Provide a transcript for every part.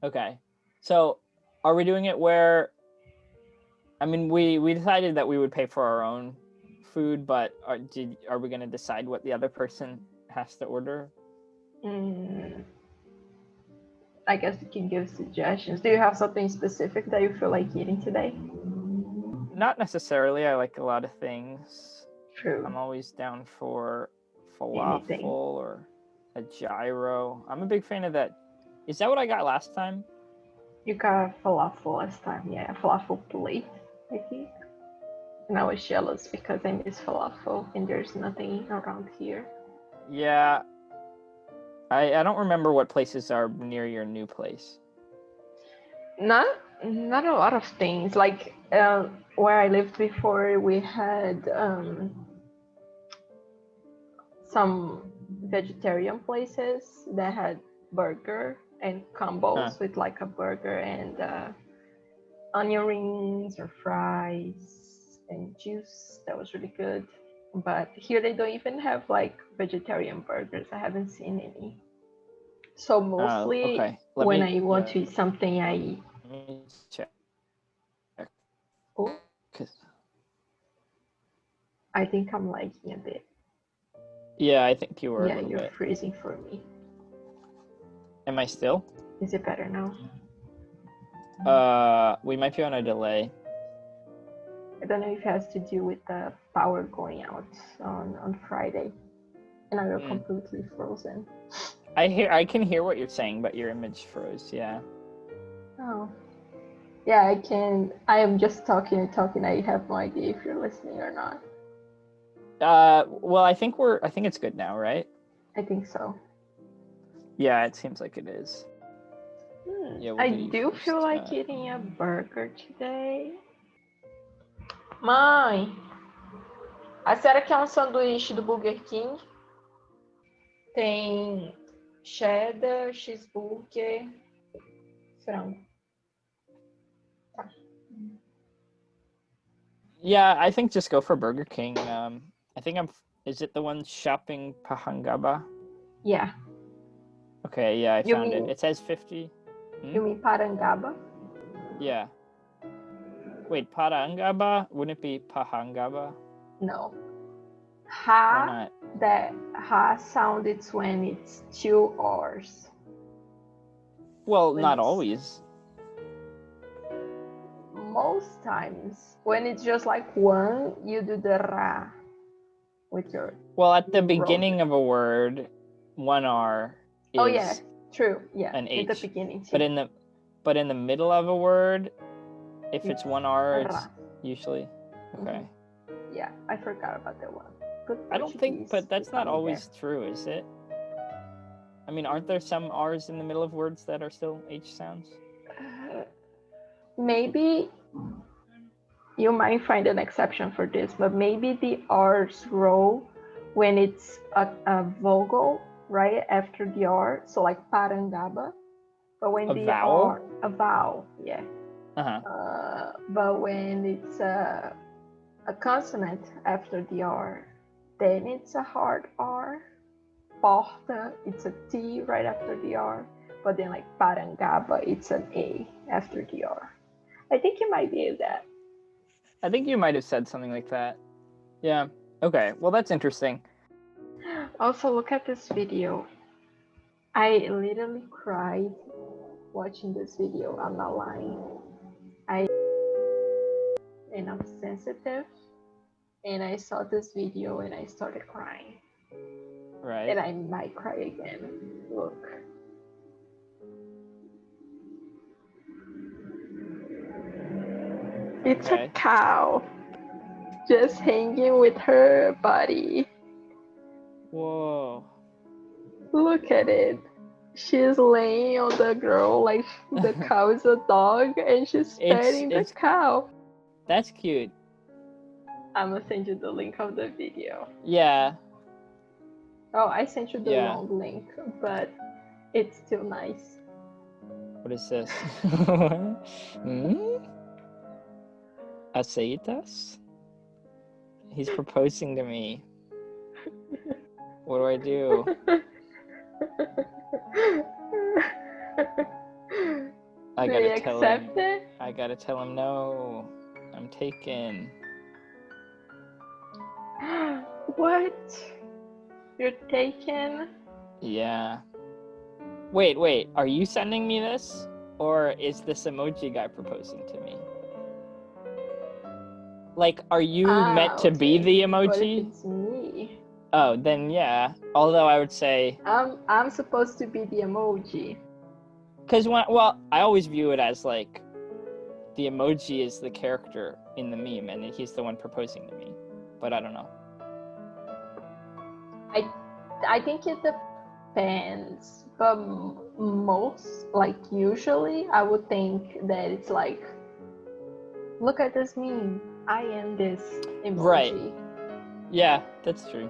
Okay. So, are we doing it where? I mean, we decided that we would pay for our own food, but are we going to decide what the other person has to order? Mm, I guess you can give suggestions. Do you have something specific that you feel like eating today? Not necessarily. I like a lot of things. True. I'm always down for falafel Anything. or a gyro. I'm a big fan of that. Is that what I got last time? You got falafel last time, yeah, falafel plate, I think. And I was jealous because I miss falafel and there's nothing around here. Yeah. I don't remember what places are near your new place. Not a lot of things. Like where I lived before, we had some vegetarian places that had burger and Huh. combos with like a burger and onion rings or fries and juice. That was really good. But here they don't even have like vegetarian burgers. I haven't seen any. So Oh, mostly okay. when I want to eat something, I eat. Let me check. Oh, 'Cause- I think I'm lagging a bit. yeah, I think you were a Yeah, little you're bit. freezing for me. Am I still? Is it better now? We might be on a delay. I don't know if it has to do with the power going out on Friday, and I'm completely frozen. I can hear what you're saying, but your image froze. Yeah. Oh, yeah, I can. I am just talking and talking. I have no idea if you're listening or not. Well, I think it's good now, right? I think so. Yeah, it seems like it is. Yeah, we'll I do you do first. feel like eating a burger today. Mãe, a senhora quer um sanduíche do Burger King? Tem cheddar, cheeseburger, frango. Tá. Yeah, I think just go for Burger King. I think is it the one shopping Pahangaba? Yeah. Okay, yeah, I found it. It says 50. You mean Parangaba? Yeah. Wait, Parangaba? Wouldn't it be Pahangaba? No. Why Ha, not? that ha sound, it's when it's 2 R's. Well, not always. Most times. When it's just like one, you do the ra with your. Well, at the beginning of a word, one R is. Oh yeah, true. Yeah, an H. in the beginning too. But in the middle of a word, if it's one R, it's usually okay. Yeah, I forgot about that one. I don't think, but that's not always true, is it? I mean, aren't there some R's in the middle of words that are still H sounds? Maybe you might find an exception for this, but maybe the R's roll when it's a vowel right after the R, so like Parangaba. But when the R, a vowel, yeah. But when it's a consonant after the R, then it's a hard R. Porta, it's a T right after the R. But then like Parangaba, it's an A after the R. I think you might be that. I think you might have said something like that. Yeah. Okay. Well, that's interesting. Also, look at this video. I literally cried watching this video. I'm not lying. And I'm sensitive. And I saw this video and I started crying. Right. And I might cry again. Look. It's a cow just hanging with her body. Whoa. Look at it. She's laying on the girl like the cow is a dog and she's petting the cow. That's cute. I'm gonna send you the link of the video. Yeah. Oh, I sent you the long link, but it's still nice. What is this? Aceitas? He's proposing to me. What do I do? I Do gotta you tell accept him. it? I gotta tell him no. I'm taken. What? You're taken? Yeah. Wait. Are you sending me this? Or is this emoji guy proposing to me? Like, are you meant to be Okay. the What if emoji? it's me? Oh, then yeah. Although I would say, I'm supposed to be the emoji. because I always view it as like the emoji is the character in the meme, and he's the one proposing to me. But I don't know. I think it depends, but most, like usually, I would think that it's like, look at this meme. I am this emoji. Right. Yeah, that's true.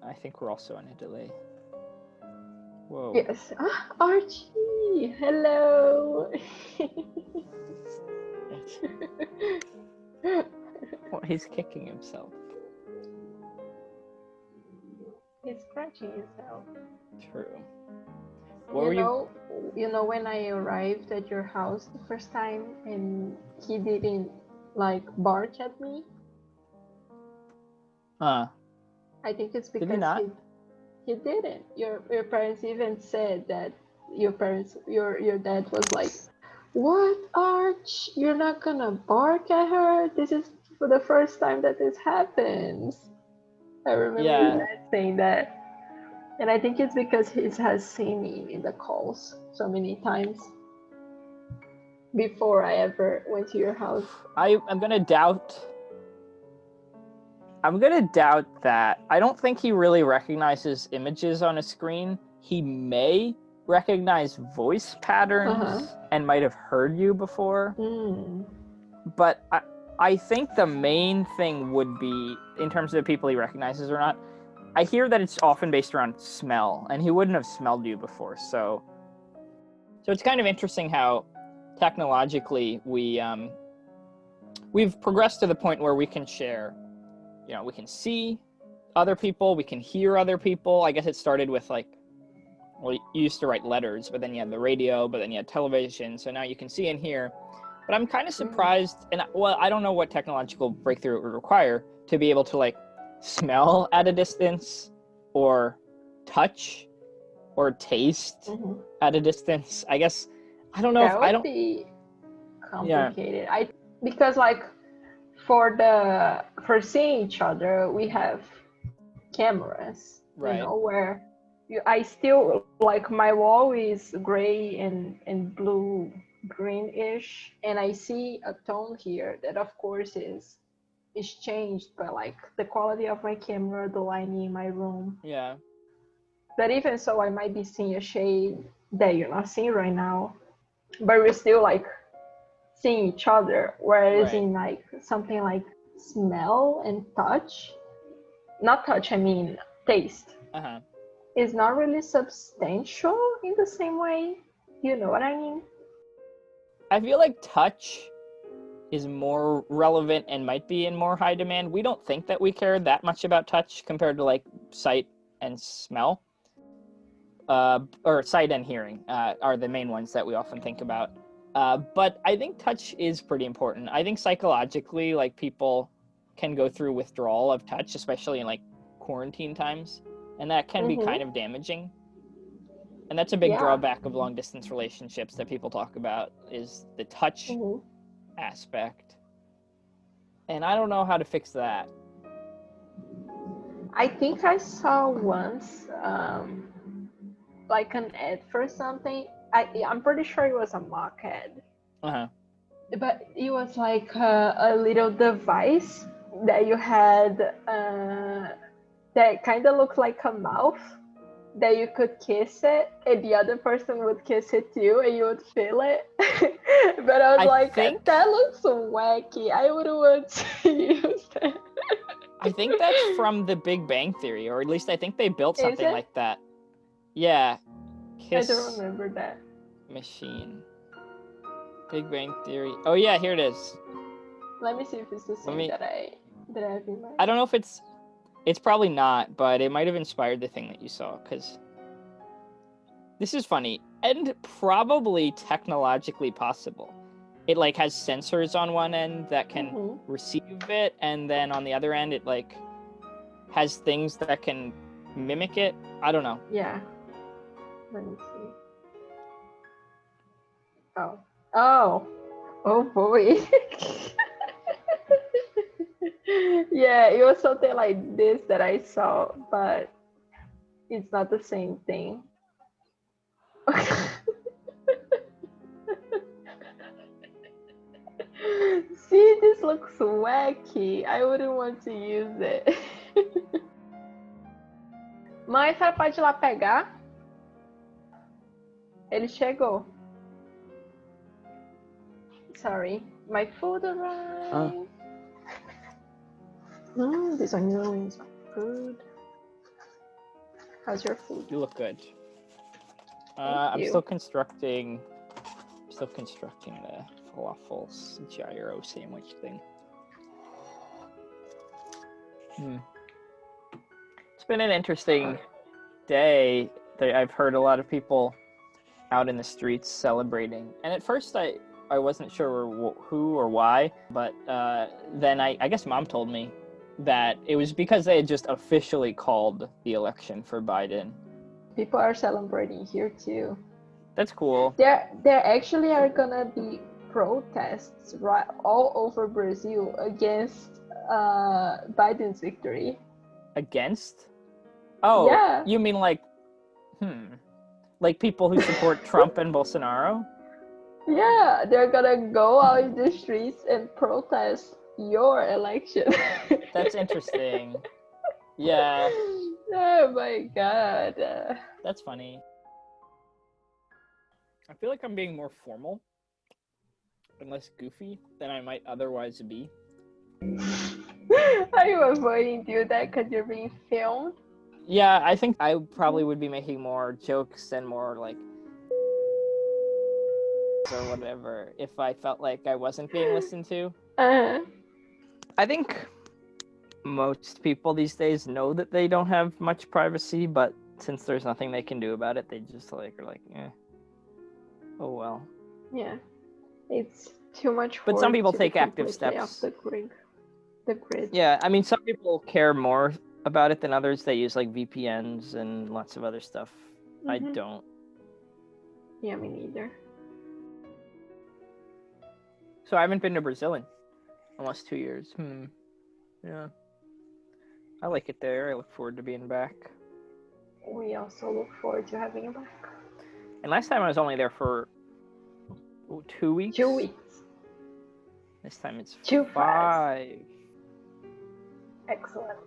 I think we're also on a delay. Whoa. Yes. Archie, hello. Well, he's kicking himself. He's scratching himself. True. You know when I arrived at your house the first time and he didn't like bark at me? Huh. I think it's Did he because not? he didn't. Your parents even said that your dad was like, "What, Arch? You're not gonna bark at her? This is for the first time that this happens." I remember your dad saying that. And I think it's because he has seen me in the calls so many times before I ever went to your house. I'm gonna doubt that. I don't think he really recognizes images on a screen. He may recognize voice patterns and might have heard you before. But I think the main thing would be, in terms of the people he recognizes or not, I hear that it's often based around smell, and he wouldn't have smelled you before. So it's kind of interesting how technologically we've progressed to the point where we can share. You know, we can see other people, we can hear other people. I guess it started with you used to write letters, but then you had the radio, but then you had television. So now you can see and hear. But I'm kind of surprised, and I don't know what technological breakthrough it would require to be able to smell at a distance, or touch, or taste at a distance. I guess I don't know that would be complicated. Yeah. Because for seeing each other, we have cameras, right. You know, where I still my wall is gray and blue greenish, and I see a tone here that of course is changed by the quality of my camera, the lighting in my room. Yeah. But even so, I might be seeing a shade that you're not seeing right now, but we're still seeing each other. Whereas in something like smell and touch, not touch, I mean taste, is not really substantial in the same way. You know what I mean? I feel like touch is more relevant and might be in more high demand. We don't think that we care that much about touch compared to sight and smell. Or sight and hearing are the main ones that we often think about. But I think touch is pretty important. I think psychologically, people can go through withdrawal of touch, especially in quarantine times, and that can be kind of damaging. And that's a big drawback of long distance relationships that people talk about, is the touch aspect. And I don't know how to fix that. I think I saw once an ad for something. I'm pretty sure it was a mock ad. But it was a little device that you had that kind of looked like a mouth, that you could kiss it and the other person would kiss it too and you would feel it. But I was that looks so wacky. I would want to use that. I think that's from The Big Bang Theory, or at least I think they built something like that. Yeah. Kiss I don't remember that. Machine. Big Bang Theory. Oh yeah, here it is. Let me see if it's the same that I have in mind. I don't know if it's probably not, but it might have inspired the thing that you saw, because this is funny. And probably technologically possible. It like has sensors on one end that can receive it, and then on the other end it like has things that can mimic it. I don't know. Yeah. Let me see. Oh boy. Yeah, it was something like this that I saw, but it's not the same thing. See, this looks wacky. I wouldn't want to use it. Mãe, você pode ir lá pegar? Ele chegou. Sorry, my food arrived. These onions are good. How's your food? You look good. Thank I'm you. still constructing the falafel gyro sandwich thing. It's been an interesting day. I've heard a lot of people out in the streets celebrating, and at first I wasn't sure who or why, but then I guess Mom told me that it was because they had just officially called the election for Biden. People are celebrating here too. That's cool. There actually are gonna be protests right all over Brazil against Biden's victory. Against? Oh, yeah. You mean like people who support Trump and Bolsonaro? Yeah, they're gonna go out in the streets and protest your election. That's interesting. Yeah. Oh my god. That's funny. I feel like I'm being more formal and less goofy than I might otherwise be. Are you avoiding doing that because you're being filmed? Yeah, I think I probably would be making more jokes and more like or whatever if I felt like I wasn't being listened to. I think most people these days know that they don't have much privacy, but since there's nothing they can do about it, they just like are like, oh well. Yeah, it's too much. But some people take active steps. Off the grid. Yeah, I mean, some people care more about it than others. They use like VPNs and lots of other stuff. I don't. Yeah, me neither. So I haven't been to Brazil in almost 2 years. Yeah. I like it there. I look forward to being back. We also look forward to having you back. And last time I was only there for 2 weeks. 2 weeks. This time it's 5. Excellent.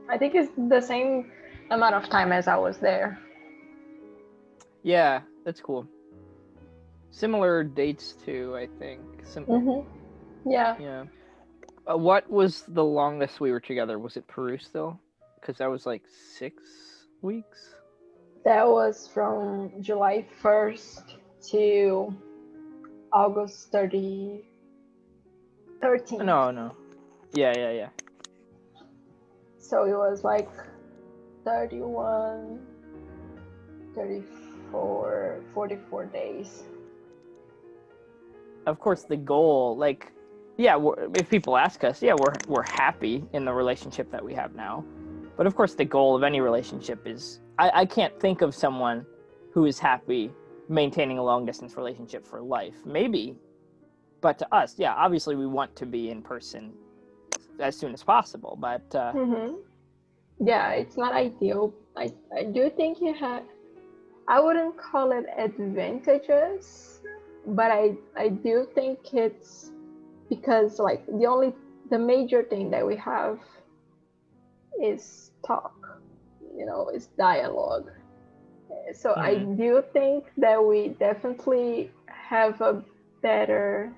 I think it's the same amount of time as I was there. Yeah, that's cool. Similar dates too, I think. Yeah. Yeah. What was the longest we were together? Was it Peru still? Because that was like 6 weeks. That was from July 1st to August 13th. No. Yeah. So it was like 31, 34, 44 days. Of course, the goal, like, yeah, if people ask us, yeah, we're happy in the relationship that we have now. But of course, the goal of any relationship is, I can't think of someone who is happy maintaining a long-distance relationship for life. Maybe. But to us, yeah, obviously we want to be in person as soon as possible. But yeah, it's not ideal. I do think I wouldn't call it advantages, but I do think it's because like the major thing that we have is talk, is dialogue. So I do think that we definitely have a better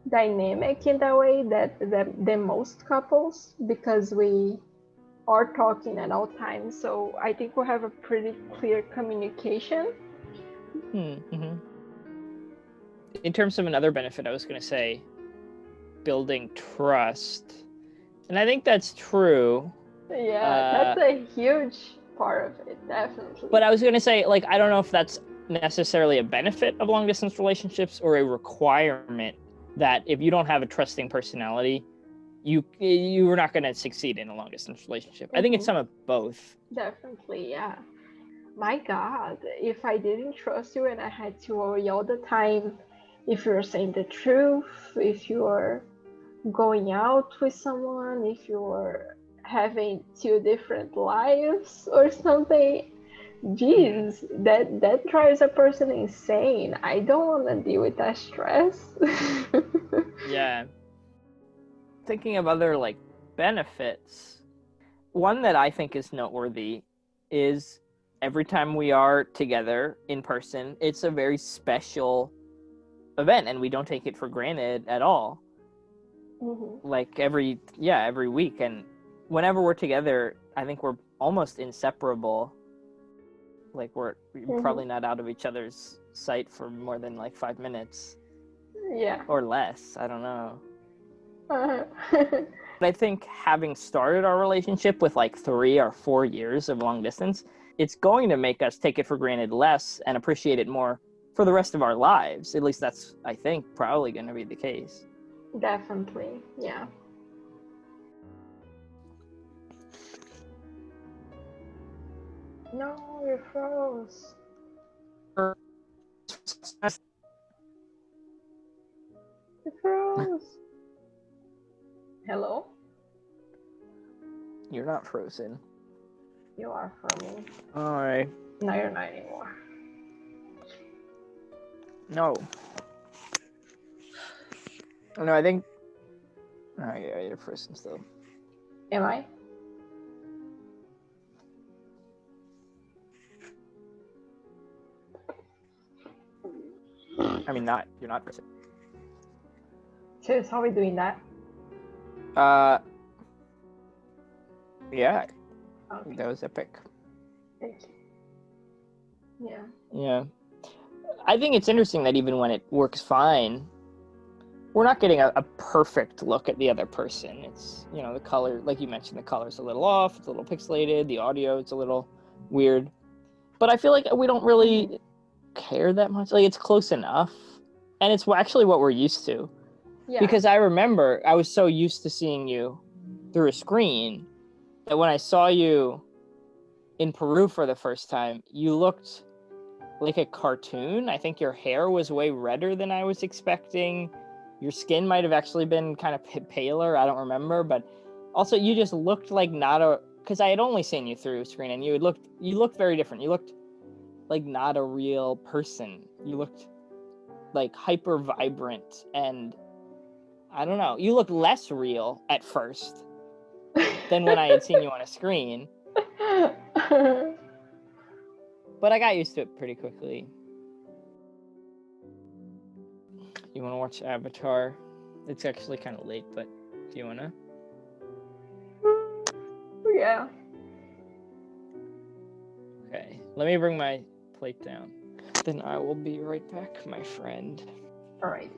dynamic in that way than most couples, because we are talking at all times. So I think we have a pretty clear communication. In terms of another benefit, I was going to say building trust. And I think that's true. Yeah, that's a huge part of it, definitely. But I was going to say, like, I don't know if that's necessarily a benefit of long distance relationships or a requirement that if you don't have a trusting personality, you are not going to succeed in a long distance relationship. I think it's some of both. Definitely, yeah. My God, if I didn't trust you and I had to worry all the time if you're saying the truth, if you're going out with someone, if you're having two different lives or something, geez, that drives a person insane. I don't want to deal with that stress. Yeah. Thinking of other like benefits, one that I think is noteworthy is every time we are together in person, it's a very special event and we don't take it for granted at all. Like every week, and whenever we're together, I think we're almost inseparable. Like we're probably not out of each other's sight for more than like 5 minutes. Yeah. Or less, I don't know. But I think having started our relationship with like 3 or 4 years of long distance, it's going to make us take it for granted less and appreciate it more for the rest of our lives. At least that's, I think, probably going to be the case. Definitely, yeah. No, you froze. You froze. Hello? You're not frozen. You are for me. Alright. No, you're not anymore. No. No, I think... Oh, yeah, you're frozen still. Am I? I mean, not. You're not frozen. Serious, how are we doing that? Yeah. Okay. That was epic. Thank you. Yeah. Yeah. I think it's interesting that even when it works fine, we're not getting a perfect look at the other person. It's, you know, the color, like you mentioned, the color's a little off, it's a little pixelated, the audio, it's a little weird. But I feel like we don't really care that much. Like, it's close enough. And it's actually what we're used to. Yeah. Because I remember I was so used to seeing you through a screen that when I saw you in Peru for the first time, you looked like a cartoon. I think your hair was way redder than I was expecting. Your skin might have actually been kind of paler. I don't remember, but also you just looked like because I had only seen you through a screen, and you looked very different. You looked like not a real person. You looked like hyper vibrant, and I don't know. You looked less real at first than when I had seen you on a screen. But I got used to it pretty quickly. You want to watch Avatar? It's actually kind of late, but do you want to? Yeah. Okay, let me bring my plate down. Then I will be right back, my friend. All right.